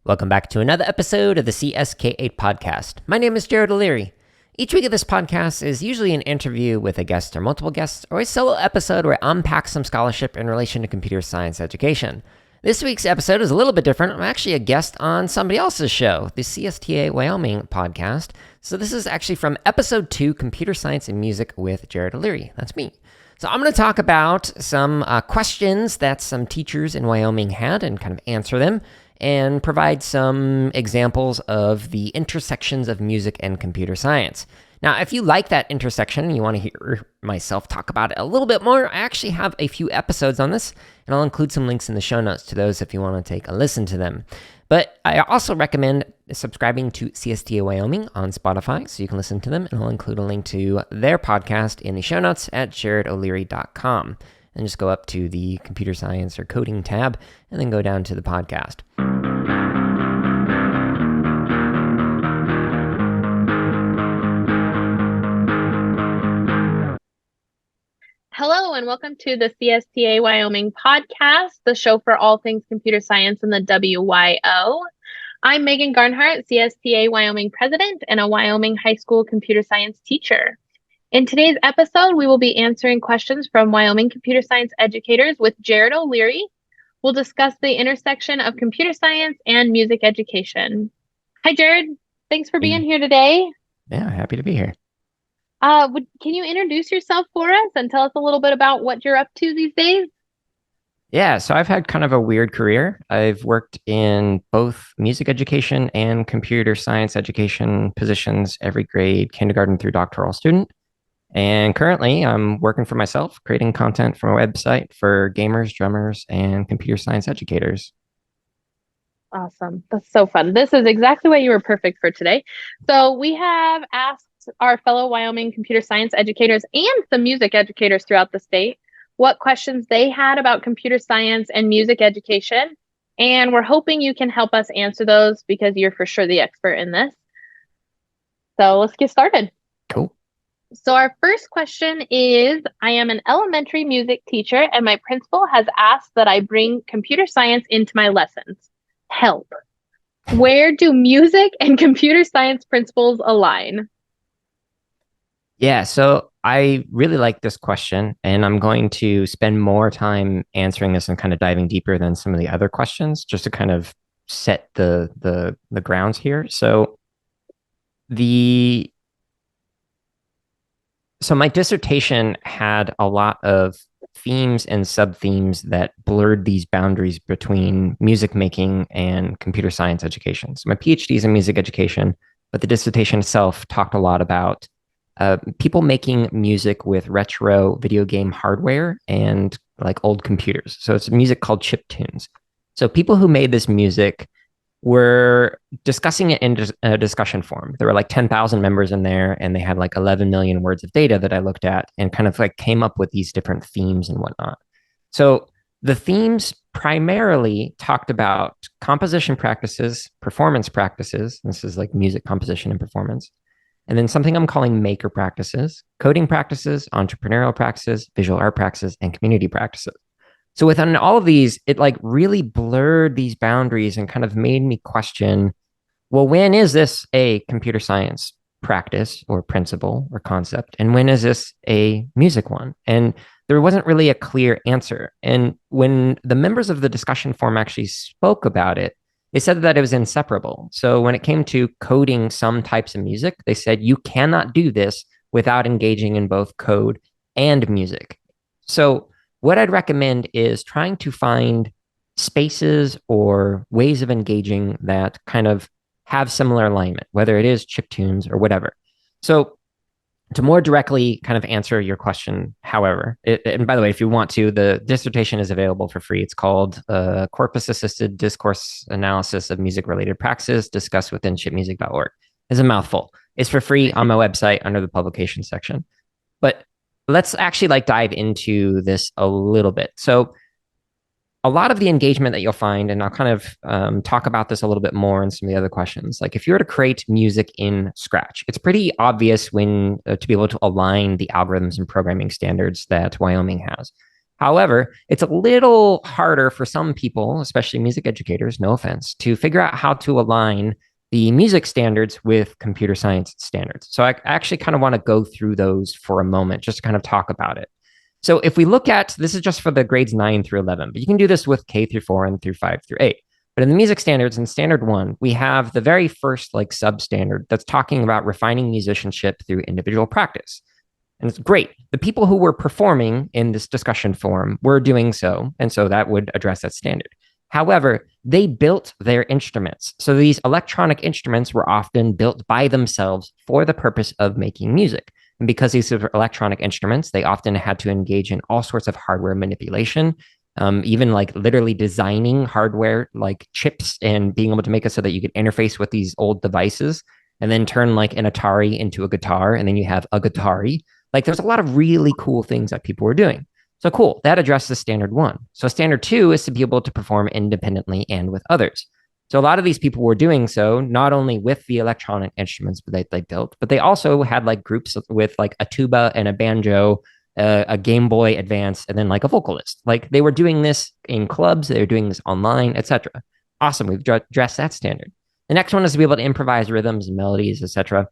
Welcome back to another episode of the CSTA podcast. My name is Jared O'Leary. Each week of this podcast is usually an interview with a guest or multiple guests, or a solo episode where I unpack some scholarship in relation to computer science education. This week's episode is a little bit different. I'm actually a guest on somebody else's show, the CSTA Wyoming podcast. So this is actually from episode 2, Computer Science and Music with Jared O'Leary. That's me. So I'm going to talk about some questions that some teachers in Wyoming had and kind of answer them, and provide some examples of the intersections of music and computer science. Now, if you like that intersection and you want to hear myself talk about it a little bit more, I actually have a few episodes on this, and I'll include some links in the show notes to those if you want to take a listen to them. But I also recommend subscribing to CSTA Wyoming on Spotify so you can listen to them, and I'll include a link to their podcast in the show notes at jaredoleary.com. And just go up to the computer science or coding tab and then go down to the podcast. Hello and welcome to the CSTA Wyoming podcast, the show for all things computer science in the WYO. I'm Megan Garnhart, CSTA Wyoming president and a Wyoming high school computer science teacher. In today's episode, we will be answering questions from Wyoming computer science educators with Jared O'Leary. We'll discuss the intersection of computer science and music education. Hi, Jared. Thanks for being here today. Yeah, happy to be here. Can you introduce yourself for us and tell us a little bit about what you're up to these days? Yeah, so I've had kind of a weird career. I've worked in both music education and computer science education positions, every grade, kindergarten through doctoral student. And currently, I'm working for myself, creating content for a website for gamers, drummers, and computer science educators. Awesome. That's so fun. This is exactly what you were perfect for today. So we have asked our fellow Wyoming computer science educators and the music educators throughout the state what questions they had about computer science and music education. And we're hoping you can help us answer those because you're for sure the expert in this. So let's get started. Cool. So our first question is, I am an elementary music teacher and my principal has asked that I bring computer science into my lessons. Help. Where do music and computer science principles align? Yeah, so I really like this question, and I'm going to spend more time answering this and kind of diving deeper than some of the other questions, just to kind of set the grounds here. So my dissertation had a lot of themes and sub-themes that blurred these boundaries between music making and computer science education. So my PhD is in music education, but the dissertation itself talked a lot about people making music with retro video game hardware and like old computers. So it's music called chip tunes. So people who made this music were discussing it in a discussion forum. There were like 10,000 members in there, and they had like 11 million words of data that I looked at and kind of like came up with these different themes and whatnot. So the themes primarily talked about composition practices, performance practices. This is like music composition and performance. And then something I'm calling maker practices, coding practices, entrepreneurial practices, visual art practices, and community practices. So within all of these, it like really blurred these boundaries and kind of made me question, well, when is this a computer science practice or principle or concept? And when is this a music one? And there wasn't really a clear answer. And when the members of the discussion forum actually spoke about it, they said that it was inseparable. So when it came to coding some types of music, they said you cannot do this without engaging in both code and music. So what I'd recommend is trying to find spaces or ways of engaging that kind of have similar alignment, whether it is chiptunes or whatever. So to more directly kind of answer your question, however, and by the way, if you want to, the dissertation is available for free. It's called Corpus Assisted Discourse Analysis of Music-Related Practices discussed within chipmusic.org. It's a mouthful. It's for free on my website under the publication section. But let's actually like dive into this a little bit. So a lot of the engagement that you'll find, and I'll kind of talk about this a little bit more in some of the other questions. Like if you were to create music in Scratch, it's pretty obvious when to be able to align the algorithms and programming standards that Wyoming has. However, it's a little harder for some people, especially music educators, no offense, to figure out how to align the music standards with computer science standards. So I actually kind of want to go through those for a moment, just to kind of talk about it. So if we look at, this is just for the grades 9 through 11, but you can do this with K through 4 and through 5 through 8. But in the music standards in standard 1, we have the very first like substandard that's talking about refining musicianship through individual practice. And it's great. The people who were performing in this discussion forum were doing so. And so that would address that standard. However, they built their instruments. So these electronic instruments were often built by themselves for the purpose of making music. And because these are electronic instruments, they often had to engage in all sorts of hardware manipulation, even like literally designing hardware like chips and being able to make it so that you could interface with these old devices and then turn like an Atari into a guitar. And then you have a Guitari. Like there's a lot of really cool things that people were doing. So cool, that addresses standard 1. So standard 2 is to be able to perform independently and with others. So a lot of these people were doing so not only with the electronic instruments that they built, but they also had like groups with like a tuba and a banjo, a Game Boy Advance, and then like a vocalist. Like they were doing this in clubs, they were doing this online, etc. Awesome, we've addressed that standard. The next one is to be able to improvise rhythms and melodies, etc.,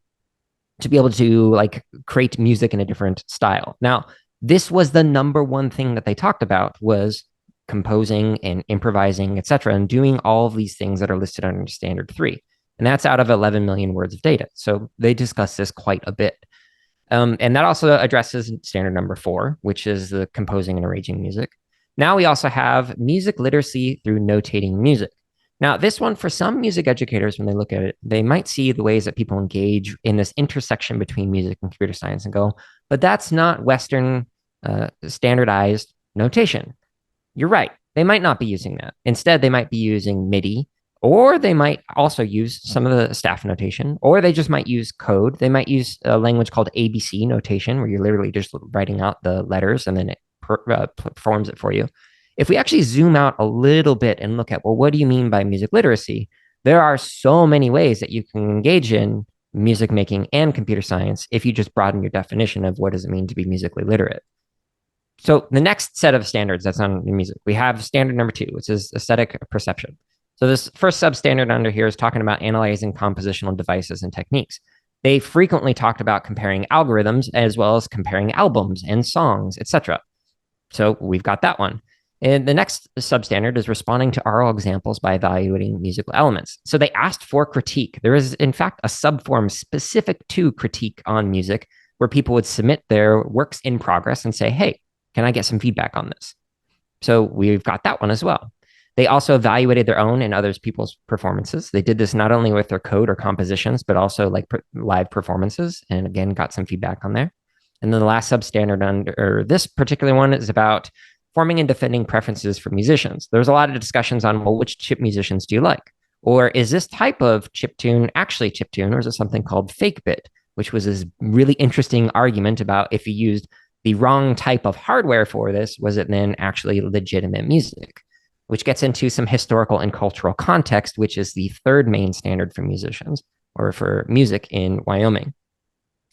to be able to like create music in a different style. Now, this was the number one thing that they talked about was composing and improvising, etc., and doing all of these things that are listed under standard 3. And that's out of 11 million words of data. So they discuss this quite a bit. And that also addresses standard number 4, which is the composing and arranging music. Now we also have music literacy through notating music. Now, this one, for some music educators, when they look at it, they might see the ways that people engage in this intersection between music and computer science and go, but that's not Western standardized notation. You're right. They might not be using that. Instead, they might be using MIDI, or they might also use some of the staff notation, or they just might use code. They might use a language called ABC notation, where you're literally just writing out the letters and then it performs it for you. If we actually zoom out a little bit and look at, well, what do you mean by music literacy? There are so many ways that you can engage in music making and computer science if you just broaden your definition of what does it mean to be musically literate. So the next set of standards that's on music, we have standard number 2, which is aesthetic perception. So this first substandard under here is talking about analyzing compositional devices and techniques. They frequently talked about comparing algorithms as well as comparing albums and songs, etc. So we've got that one. And the next substandard is responding to oral examples by evaluating musical elements. So they asked for critique. There is, in fact, a subform specific to critique on music where people would submit their works in progress and say, hey, can I get some feedback on this? So we've got that one as well. They also evaluated their own and others people's performances. They did this not only with their code or compositions, but also like live performances. And again, got some feedback on there. And then the last substandard under this particular one is about forming and defending preferences for musicians. There's a lot of discussions on, well, which chip musicians do you like? Or is this type of chiptune actually chiptune, or is it something called fake bit, which was this really interesting argument about if you used the wrong type of hardware for this, was it then actually legitimate music? Which gets into some historical and cultural context, which is the third main standard for musicians or for music in Wyoming.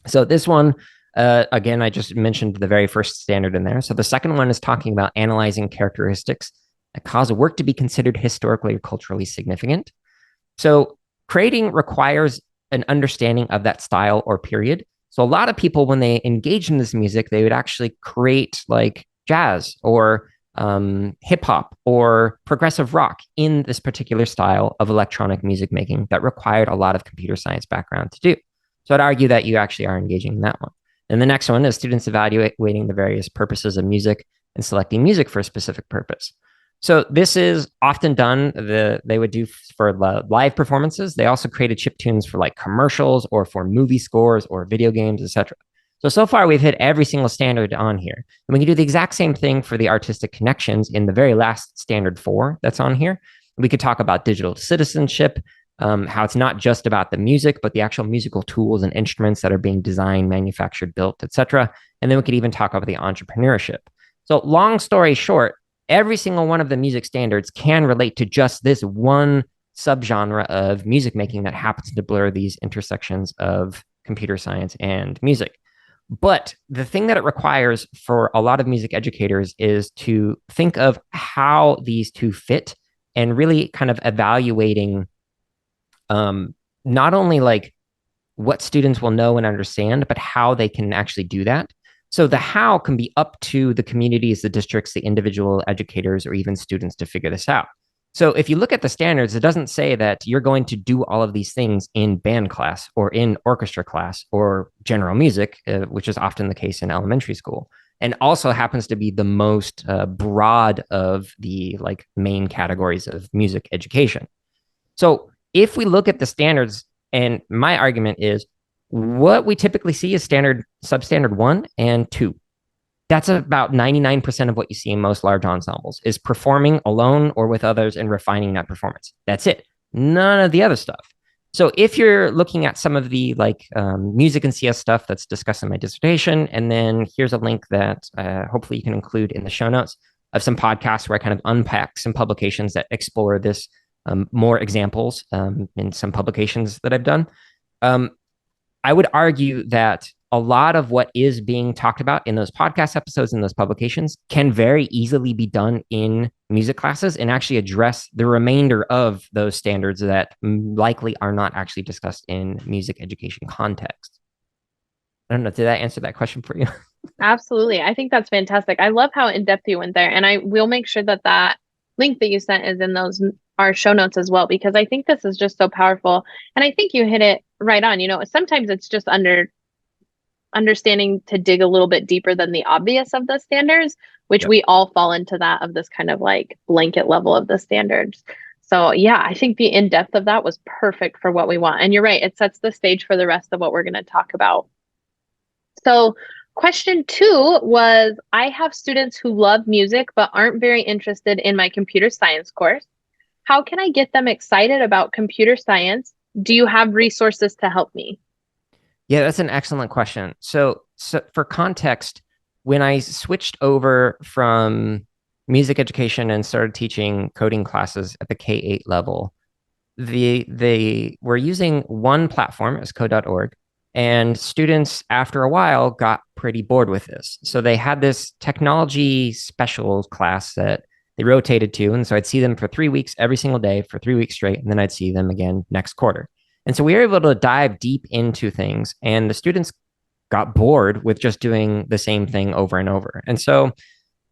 So this one, again, I just mentioned the very first standard in there. So the second one is talking about analyzing characteristics that cause a work to be considered historically or culturally significant. So creating requires an understanding of that style or period. So a lot of people, when they engage in this music, they would actually create like jazz or hip hop or progressive rock in this particular style of electronic music making that required a lot of computer science background to do. So I'd argue that you actually are engaging in that one. And the next one is students evaluating the various purposes of music and selecting music for a specific purpose. So this is often done, they would do for live performances. They also created chip tunes for like commercials or for movie scores or video games, etc. So far we've hit every single standard on here. And we can do the exact same thing for the artistic connections in the very last standard 4 that's on here. We could talk about digital citizenship, how it's not just about the music, but the actual musical tools and instruments that are being designed, manufactured, built, etc. And then we could even talk about the entrepreneurship. So long story short, every single one of the music standards can relate to just this one subgenre of music making that happens to blur these intersections of computer science and music. But the thing that it requires for a lot of music educators is to think of how these two fit and really kind of evaluating not only like what students will know and understand, but how they can actually do that. So the how can be up to the communities, the districts, the individual educators, or even students to figure this out. So if you look at the standards, it doesn't say that you're going to do all of these things in band class or in orchestra class or general music, which is often the case in elementary school, and also happens to be the most broad of the like main categories of music education. So if we look at the standards, and my argument is what we typically see is standard, substandard one and two. That's about 99% of what you see in most large ensembles is performing alone or with others and refining that performance. That's it. None of the other stuff. So if you're looking at some of the like music and CS stuff that's discussed in my dissertation, and then here's a link that hopefully you can include in the show notes of some podcasts where I kind of unpack some publications that explore this more examples in some publications that I've done. Um, I would argue that a lot of what is being talked about in those podcast episodes and those publications can very easily be done in music classes and actually address the remainder of those standards that likely are not actually discussed in music education context. I don't know. Did that answer that question for you? Absolutely. I think that's fantastic. I love how in depth you went there. And I will make sure that that link that you sent is in those our show notes as well, because I think this is just so powerful. And I think you hit it right on. You know, sometimes it's just understanding to dig a little bit deeper than the obvious of the standards, which Yep. we all fall into that of this kind of like blanket level of the standards. So yeah, I think the in depth of that was perfect for what we want. And you're right, it sets the stage for the rest of what we're going to talk about. So question two was, I have students who love music but aren't very interested in my computer science course. How can I get them excited about computer science? Do you have resources to help me? Yeah, that's an excellent question. So for context, when I switched over from music education and started teaching coding classes at the K-8 level, they were using one platform as code.org, and students after a while got pretty bored with this. So they had this technology special class that they rotated to, and so I'd see them for 3 weeks every single day for 3 weeks straight, and then I'd see them again next quarter. And so we were able to dive deep into things, and the students got bored with just doing the same thing over and over. And so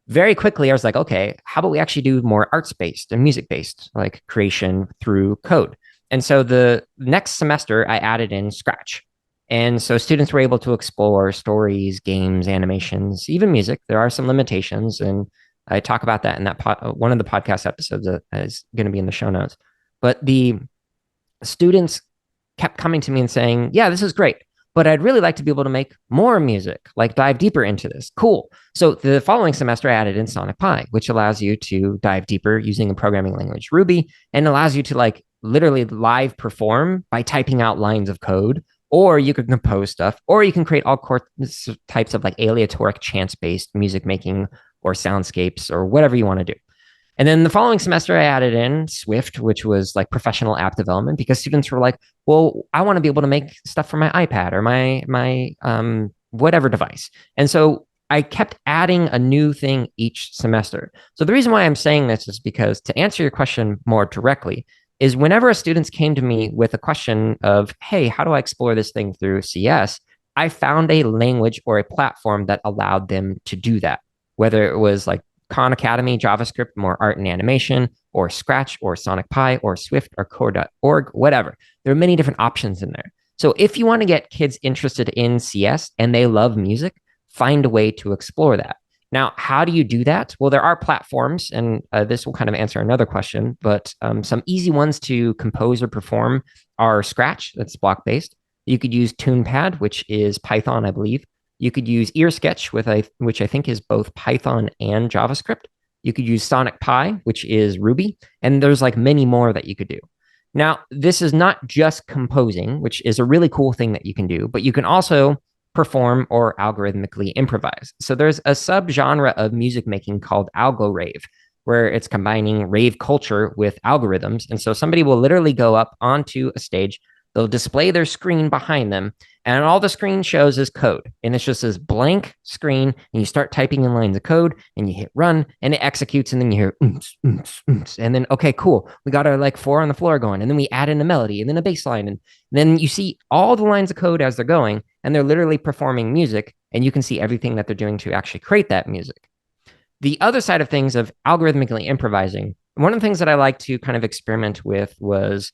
very quickly, I was like, okay, how about we actually do more arts based and music based, like creation through code? And so the next semester, I added in Scratch. And so students were able to explore stories, games, animations, even music. There are some limitations, and I talk about that in that one of the podcast episodes that is going to be in the show notes. But the students kept coming to me and saying, yeah, this is great, but I'd really like to be able to make more music, like dive deeper into this. Cool. So the following semester, I added in Sonic Pi, which allows you to dive deeper using a programming language, Ruby, and allows you to like literally live perform by typing out lines of code, or you can compose stuff, or you can create all types of like aleatoric chance based music making or soundscapes or whatever you want to do. And then the following semester, I added in Swift, which was like professional app development, because students were like, "Well, I want to be able to make stuff for my iPad or my whatever device." And so I kept adding a new thing each semester. So the reason why I'm saying this is because to answer your question more directly is whenever students came to me with a question of, "Hey, how do I explore this thing through CS?" I found a language or a platform that allowed them to do that, whether it was like Khan Academy, JavaScript, more art and animation, or Scratch, or Sonic Pi, or Swift, or Core.org, whatever. There are many different options in there. So if you want to get kids interested in CS and they love music, find a way to explore that. Now, how do you do that? Well, there are platforms, and this will kind of answer another question, but some easy ones to compose or perform are Scratch, that's block based. You could use TunePad, which is Python, I believe. You could use EarSketch, which I think is both Python and JavaScript. You could use Sonic Pi, which is Ruby, and there's like many more that you could do. Now, this is not just composing, which is a really cool thing that you can do, but you can also perform or algorithmically improvise. So there's a subgenre of music making called algo rave, where it's combining rave culture with algorithms. And so somebody will literally go up onto a stage, they'll display their screen behind them, and all the screen shows is code. And it's just this blank screen, and you start typing in lines of code, and you hit run, and it executes, and then you hear oomps, oomps, oomps, and then okay, cool, we got our like four on the floor going, and then we add in a melody, and then a bass line, and then you see all the lines of code as they're going, and they're literally performing music, and you can see everything that they're doing to actually create that music. The other side of things of algorithmically improvising, one of the things that I like to kind of experiment with was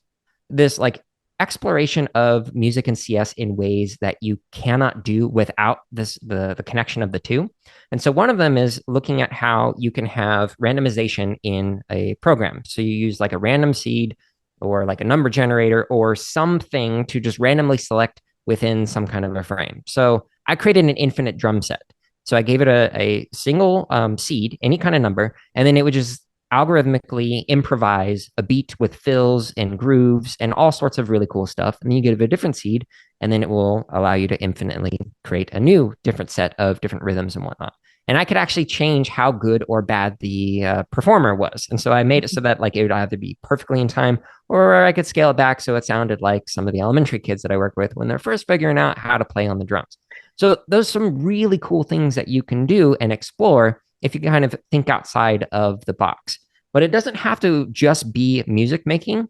this like exploration of music and CS in ways that you cannot do without the connection of the two. And so one of them is looking at how you can have randomization in a program. So you use like a random seed or like a number generator or something to just randomly select within some kind of a frame. So I created an infinite drum set. So I gave it a single seed, any kind of number, and then it would just algorithmically improvise a beat with fills and grooves and all sorts of really cool stuff. And then you give it a different seed, and then it will allow you to infinitely create a new different set of different rhythms and whatnot. And I could actually change how good or bad the performer was. And so I made it so that like it would either be perfectly in time, or I could scale it back so it sounded like some of the elementary kids that I work with when they're first figuring out how to play on the drums. So those are some really cool things that you can do and explore if you kind of think outside of the box. But it doesn't have to just be music making.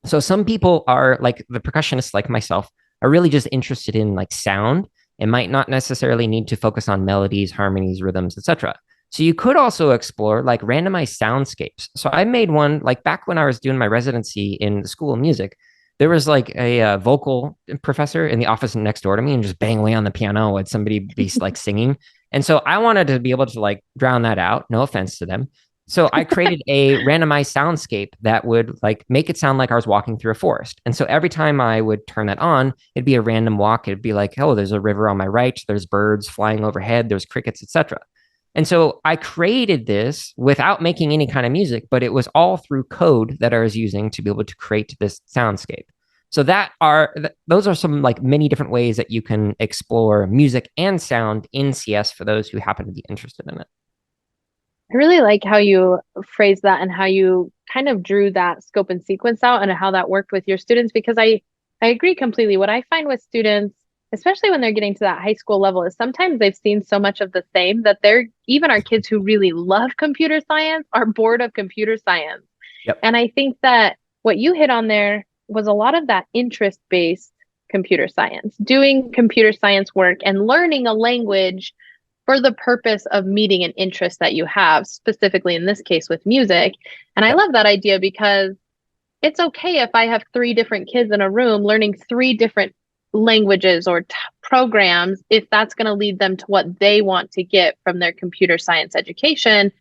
So some people are like the percussionists like myself are really just interested in like sound and might not necessarily need to focus on melodies, harmonies, rhythms, etc. So you could also explore like randomized soundscapes. So I made one like back when I was doing my residency in the School of Music. There was like a vocal professor in the office next door to me and just bang away on the piano and somebody be like singing. And so I wanted to be able to like drown that out. No offense to them. So I created a randomized soundscape that would like make it sound like I was walking through a forest. And so every time I would turn that on, it'd be a random walk. It'd be like, oh, there's a river on my right. There's birds flying overhead. There's crickets, etc. And so I created this without making any kind of music, but it was all through code that I was using to be able to create this soundscape. So those are some like many different ways that you can explore music and sound in CS for those who happen to be interested in it. I really like how you phrase that and how you kind of drew that scope and sequence out and how that worked with your students because I agree completely. What I find with students, especially when they're getting to that high school level, is sometimes they've seen so much of the same that they're even our kids who really love computer science are bored of computer science. Yep. And I think that what you hit on there was a lot of that interest-based computer science, doing computer science work and learning a language for the purpose of meeting an interest that you have, specifically in this case with music. And I love that idea because it's okay if I have three different kids in a room learning three different languages or programs, if that's going to lead them to what they want to get from their computer science education,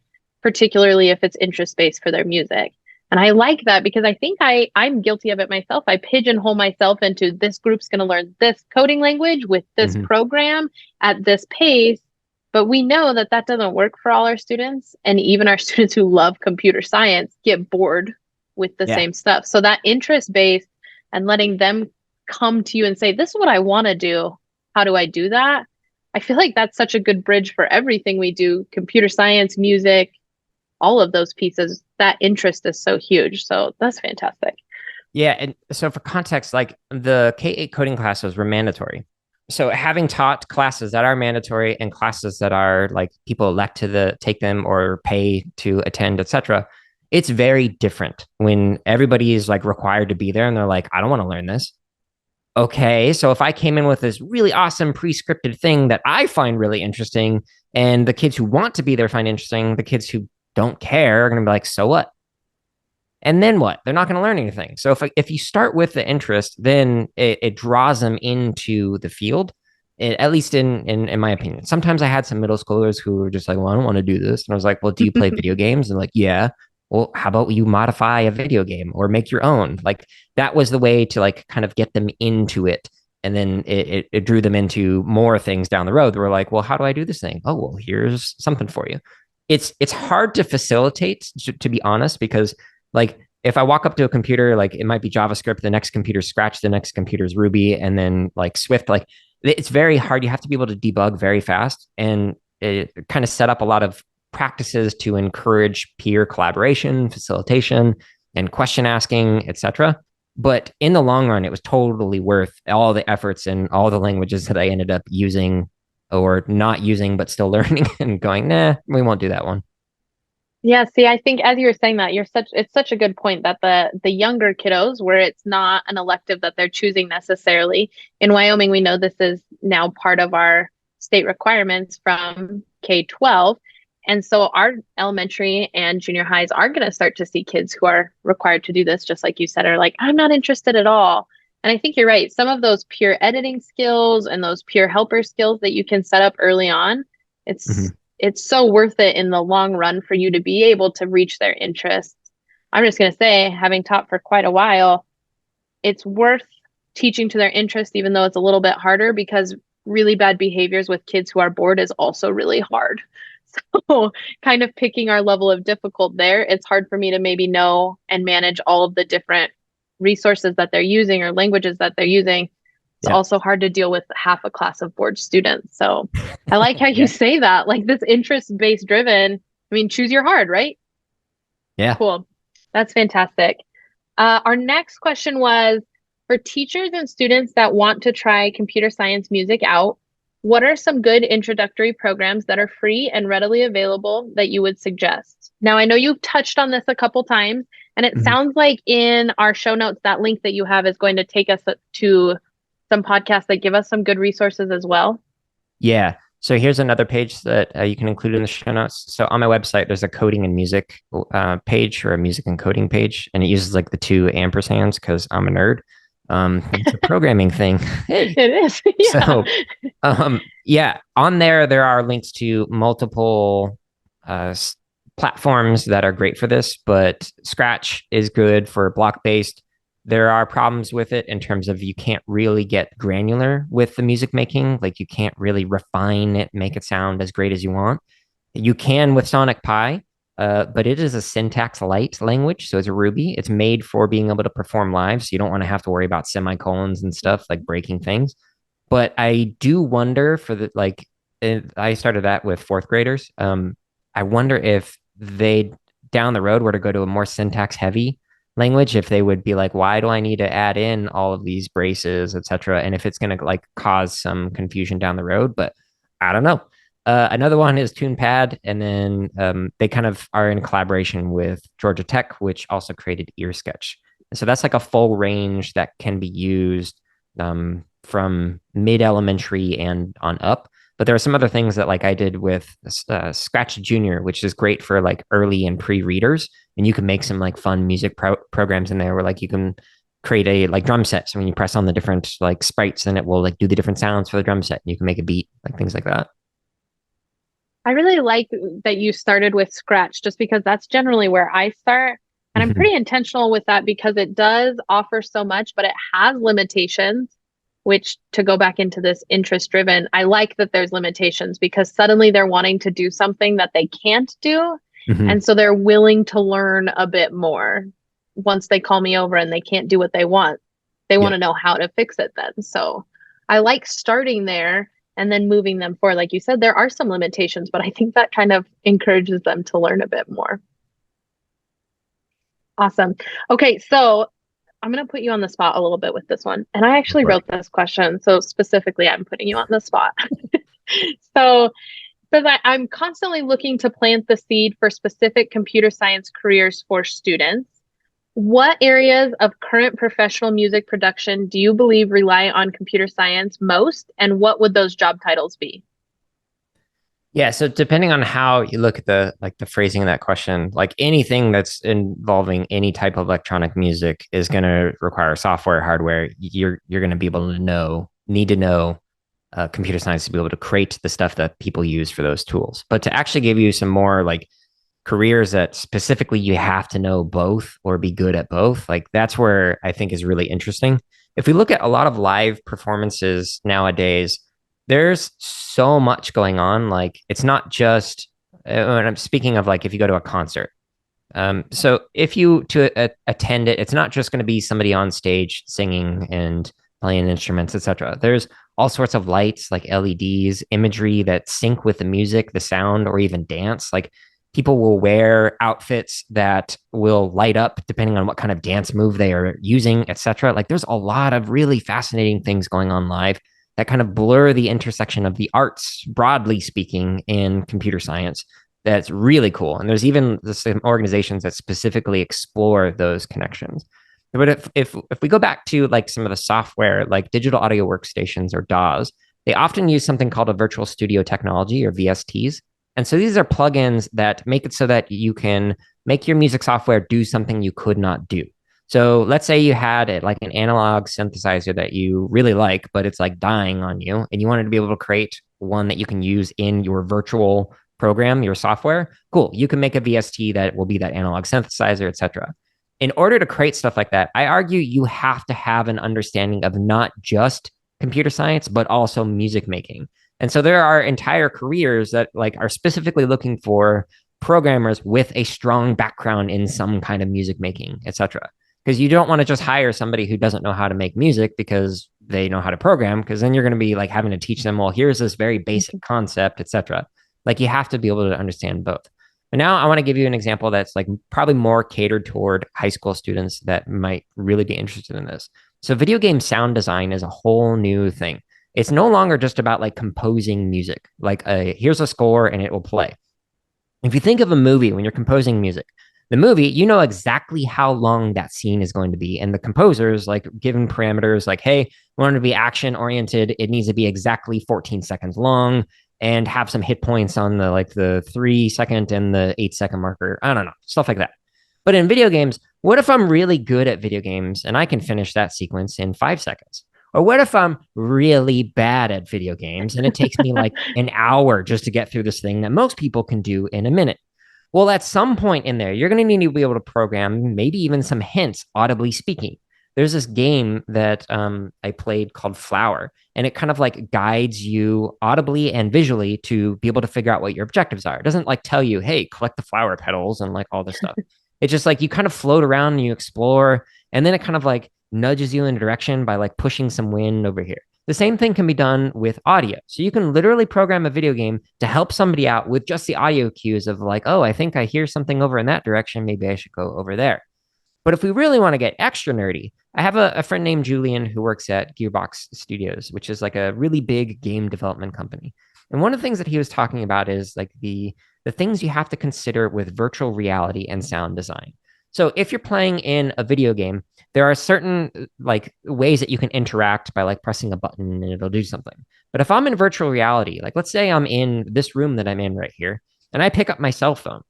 particularly if it's interest-based for their music. And I like that because I think I'm guilty of it myself. I pigeonhole myself into this group's going to learn this coding language with this program at this pace. But we know that that doesn't work for all our students. And even our students who love computer science get bored with the same stuff. So that interest based and letting them come to you and say, this is what I want to do. How do I do that? I feel like that's such a good bridge for everything we do. Computer science, music, all of those pieces, that interest is so huge. So that's fantastic. Yeah. And so for context, like the K-8 coding classes were mandatory. So having taught classes that are mandatory and classes that are like people elect to take them or pay to attend, etc., it's very different when everybody is like required to be there and they're like, I don't want to learn this. Okay, so if I came in with this really awesome pre-scripted thing that I find really interesting, and the kids who want to be there find interesting, the kids who don't care are going to be like, so what? And then what? They're not going to learn anything. So if you start with the interest, then it draws them into the field. At least in my opinion. Sometimes I had some middle schoolers who were just like, well, I don't want to do this. And I was like, well, do you play video games? And like, yeah. Well, how about you modify a video game or make your own? Like that was the way to like kind of get them into it. And then it drew them into more things down the road. They were like, well, how do I do this thing? Oh, well, here's something for you. It's hard to facilitate, to be honest, because like if I walk up to a computer, like it might be JavaScript, the next computer's Scratch, the next computer's Ruby, and then like Swift, like it's very hard. You have to be able to debug very fast and it kind of set up a lot of practices to encourage peer collaboration, facilitation, and question asking, etc. But in the long run, it was totally worth all the efforts and all the languages that I ended up using or not using, but still learning and going, nah, we won't do that one. Yeah, see, I think as you were saying that, it's such a good point that the younger kiddos where it's not an elective that they're choosing necessarily. In Wyoming, we know this is now part of our state requirements from K-12. And so our elementary and junior highs are going to start to see kids who are required to do this, just like you said, are like, I'm not interested at all. And I think you're right. Some of those peer editing skills and those peer helper skills that you can set up early on, it's Mhm. it's so worth it in the long run for you to be able to reach their interests. I'm just going to say, having taught for quite a while, it's worth teaching to their interests, even though it's a little bit harder because really bad behaviors with kids who are bored is also really hard. So, kind of picking our level of difficult there, it's hard for me to maybe know and manage all of the different resources that they're using or languages that they're using. It's Yeah. also hard to deal with half a class of board students. So I like how you Yeah. say that, like this interest-based driven. I mean, choose your hard, right? Yeah. Cool. That's fantastic. Our next question was for teachers and students that want to try computer science music out, what are some good introductory programs that are free and readily available that you would suggest? Now, I know you've touched on this a couple times, and it Mhm. sounds like in our show notes, that link that you have is going to take us to some podcasts that give us some good resources as well. Yeah. So here's another page that you can include in the show notes. So on my website, there's a coding and music page or a music and coding page, and it uses like the two ampersands because I'm a nerd. It's a programming thing. Hey. It is. Yeah. So yeah, on there are links to multiple uh, platforms that are great for this, but Scratch is good for block based. There are problems with it in terms of you can't really get granular with the music making. Like you can't really refine it, make it sound as great as you want. You can with Sonic Pi, but it is a syntax light language. So it's a Ruby. It's made for being able to perform live. So you don't want to have to worry about semicolons and stuff like breaking things. But I do wonder for the like, I started that with fourth graders. I wonder if they down the road were to go to a more syntax heavy language, if they would be like, why do I need to add in all of these braces, etc., and if it's going to like cause some confusion down the road. But I don't know. Another one is TunePad, and then they kind of are in collaboration with Georgia Tech, which also created Ear Sketch. And so that's like a full range that can be used from mid elementary and on up. But there are some other things that like I did with Scratch Junior, which is great for like early and pre-readers, and you can make some like fun music programs in there where like you can create a like drum set. So when you press on the different like sprites, then it will like do the different sounds for the drum set. And you can make a beat, like things like that. I really like that you started with Scratch just because that's generally where I start. And I'm Mhm. pretty intentional with that because it does offer so much, but it has limitations, which to go back into this interest driven, I like that there's limitations because suddenly they're wanting to do something that they can't do. Mhm. And so they're willing to learn a bit more once they call me over and they can't do what they want. They want Yep. to know how to fix it then. So I like starting there and then moving them forward. Like you said, there are some limitations, but I think that kind of encourages them to learn a bit more. Awesome. Okay, so I'm going to put you on the spot a little bit with this one. And I actually For it. wrote this question. So specifically, I'm putting you on the spot. So says I'm constantly looking to plant the seed for specific computer science careers for students. What areas of current professional music production do you believe rely on computer science most, and what would those job titles be? Yeah, so depending on how you look at the like the phrasing of that question, like anything that's involving any type of electronic music is going to require software, hardware. You're going to be able to need to know computer science to be able to create the stuff that people use for those tools. But to actually give you some more like careers that specifically you have to know both or be good at both, like that's where I think is really interesting. If we look at a lot of live performances nowadays, there's so much going on. Like it's not just when I'm speaking of like if you go to a concert. So if you to attend it, it's not just going to be somebody on stage singing and playing instruments, etc. There's all sorts of lights like LEDs, imagery that sync with the music, the sound, or even dance. Like People will wear outfits that will light up depending on what kind of dance move they are using, etc. Like there's a lot of really fascinating things going on live that kind of blur the intersection of the arts, broadly speaking, in computer science. That's really cool. And there's even some organizations that specifically explore those connections. But if we go back to like some of the software, like digital audio workstations or DAWs, they often use something called a virtual studio technology or VSTs. And so these are plugins that make it so that you can make your music software do something you could not do. So let's say you had it like an analog synthesizer that you really like, but it's like dying on you, and you wanted to be able to create one that you can use in your virtual program, your software. Cool. You can make a VST that will be that analog synthesizer, etc. In order to create stuff like that, I argue you have to have an understanding of not just computer science, but also music making. And so there are entire careers that like are specifically looking for programmers with a strong background in some kind of music making, etc. Because you don't want to just hire somebody who doesn't know how to make music because they know how to program, because then you're going to be like having to teach them, well, here's this very basic concept, etc. Like you have to be able to understand both. But now I want to give you an example that's like probably more catered toward high school students that might really be interested in this. So video game sound design is a whole new thing. It's no longer just about like composing music, like here's a score and it will play. If you think of a movie when you're composing music, the movie, you know exactly how long that scene is going to be. And the composers, like given parameters like, hey, we want it to be action oriented. It needs to be exactly 14 seconds long and have some hit points on the like the 3 second and the 8 second marker. I don't know, stuff like that. But in video games, what if I'm really good at video games and I can finish that sequence in 5 seconds? Or what if I'm really bad at video games and it takes me like an hour just to get through this thing that most people can do in a minute? Well, at some point in there, you're going to need to be able to program maybe even some hints, audibly speaking. There's this game that I played called Flower, and it kind of like guides you audibly and visually to be able to figure out what your objectives are. It doesn't like tell you, hey, collect the flower petals and like all this stuff. It's just like you kind of float around and you explore, and then it kind of like nudges you in a direction by like pushing some wind over here. The same thing can be done with audio. So you can literally program a video game to help somebody out with just the audio cues of like, oh, I think I hear something over in that direction. Maybe I should go over there. But if we really want to get extra nerdy, I have a friend named Julian who works at Gearbox Studios, which is like a really big game development company. And one of the things that he was talking about is like the things you have to consider with virtual reality and sound design. So if you're playing in a video game, there are certain like ways that you can interact by like pressing a button and it'll do something. But if I'm in virtual reality, like let's say I'm in this room that I'm in right here, and I pick up my cell phone.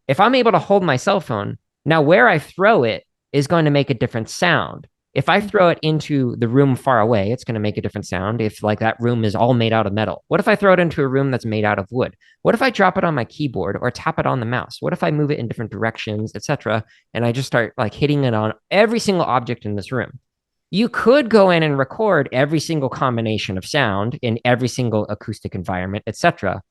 If I'm able to hold my cell phone, now where I throw it is going to make a different sound. If I throw it into the room far away, it's going to make a different sound. If like that room is all made out of metal, what if I throw it into a room that's made out of wood? What if I drop it on my keyboard or tap it on the mouse? What if I move it in different directions, etc., and I just start like hitting it on every single object in this room? You could go in and record every single combination of sound in every single acoustic environment, etc.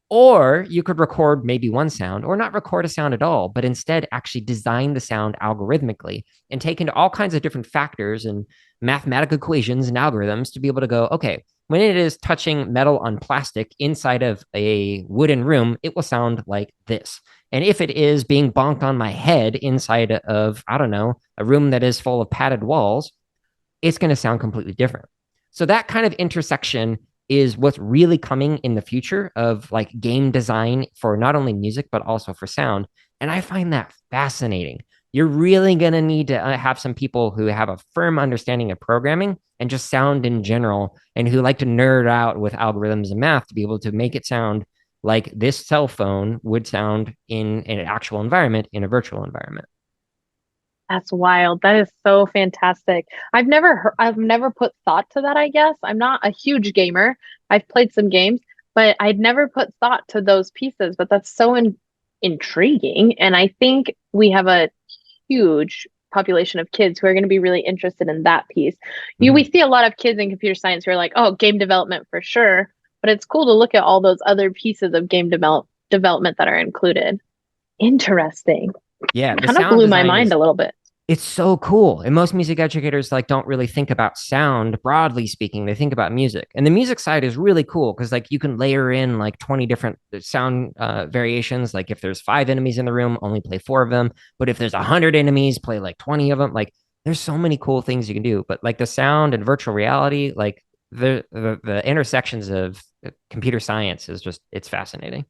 Or you could record maybe one sound or not record a sound at all, but instead actually design the sound algorithmically and take into all kinds of different factors and mathematical equations and algorithms to be able to go, okay, when it is touching metal on plastic inside of a wooden room, it will sound like this. And if it is being bonked on my head inside of, I don't know, a room that is full of padded walls, it's going to sound completely different. So that kind of intersection is what's really coming in the future of like game design for not only music, but also for sound. And I find that fascinating. You're really going to need to have some people who have a firm understanding of programming and just sound in general, and who like to nerd out with algorithms and math to be able to make it sound like this cell phone would sound in an actual environment, in a virtual environment. That's wild. That is so fantastic. I've never put thought to that, I guess. I'm not a huge gamer. I've played some games, but I'd never put thought to those pieces. But that's so intriguing. And I think we have a huge population of kids who are going to be really interested in that piece. We Mm-hmm. see a lot of kids in computer science who are like, oh, game development for sure. But it's cool to look at all those other pieces of development that are included. Interesting. Yeah, the Kind of sound blew my design mind is a little bit. It's so cool. And most music educators like don't really think about sound broadly speaking. They think about music. And the music side is really cool because like you can layer in like 20 different sound variations. Like if there's 5 enemies in the room, only play 4 of them. But if there's 100 enemies, play like 20 of them. Like there's so many cool things you can do. But like the sound and virtual reality, like the intersections of computer science is just it's fascinating.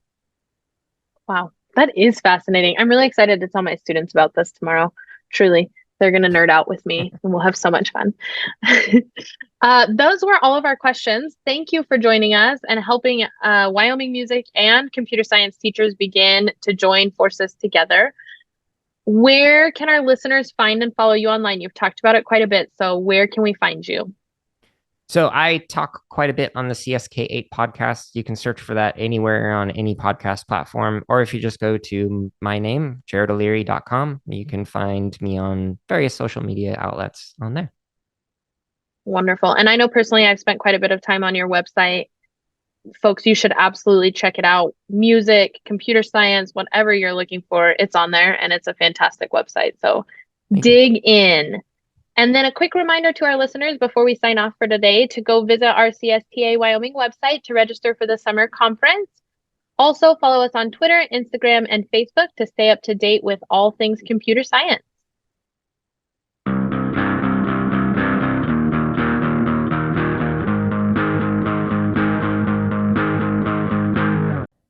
Wow, that is fascinating. I'm really excited to tell my students about this tomorrow. Truly, they're going to nerd out with me and we'll have so much fun. Those were all of our questions. Thank you for joining us and helping Wyoming music and computer science teachers begin to join forces together. Where can our listeners find and follow you online? You've talked about it quite a bit. So, where can we find you? So I talk quite a bit on the CSK8 podcast. You can search for that anywhere on any podcast platform. Or if you just go to my name, jaredoleary.com, you can find me on various social media outlets on there. Wonderful. And I know personally, I've spent quite a bit of time on your website. Folks, you should absolutely check it out. Music, computer science, whatever you're looking for, it's on there and it's a fantastic website. So Thank you. dig in. And then a quick reminder to our listeners before we sign off for today to go visit our CSTA Wyoming website to register for the summer conference. Also, follow us on Twitter, Instagram, and Facebook to stay up to date with all things computer science.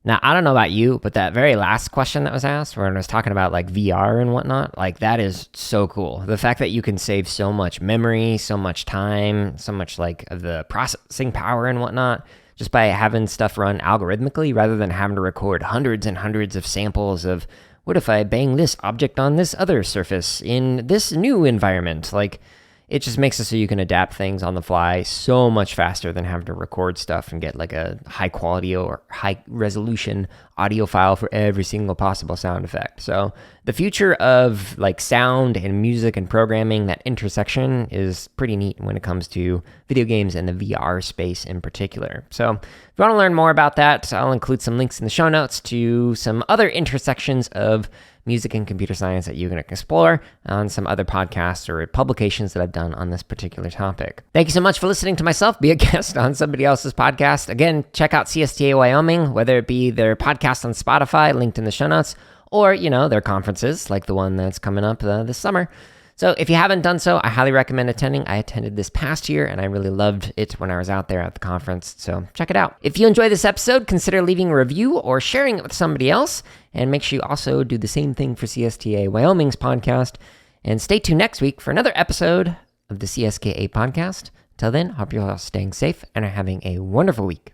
Now, I don't know about you, but that very last question that was asked, where I was talking about like VR and whatnot, like that is so cool. The fact that you can save so much memory, so much time, so much like the processing power and whatnot, just by having stuff run algorithmically rather than having to record hundreds and hundreds of samples of what if I bang this object on this other surface in this new environment? Like, it just makes it so you can adapt things on the fly so much faster than having to record stuff and get like a high quality or high resolution audio file for every single possible sound effect. So the future of like sound and music and programming, that intersection is pretty neat when it comes to video games and the VR space in particular. So if you want to learn more about that, I'll include some links in the show notes to some other intersections of music and computer science that you can explore on some other podcasts or publications that I've done on this particular topic. Thank you so much for listening to myself be a guest on somebody else's podcast. Again, check out CSTA Wyoming, whether it be their podcast on Spotify, linked in the show notes, or, you know, their conferences like the one that's coming up this summer. So if you haven't done so, I highly recommend attending. I attended this past year and I really loved it when I was out there at the conference. So check it out. If you enjoyed this episode, consider leaving a review or sharing it with somebody else. And make sure you also do the same thing for CSTA Wyoming's podcast. And stay tuned next week for another episode of the CSKA podcast. Till then, hope you're all staying safe and are having a wonderful week.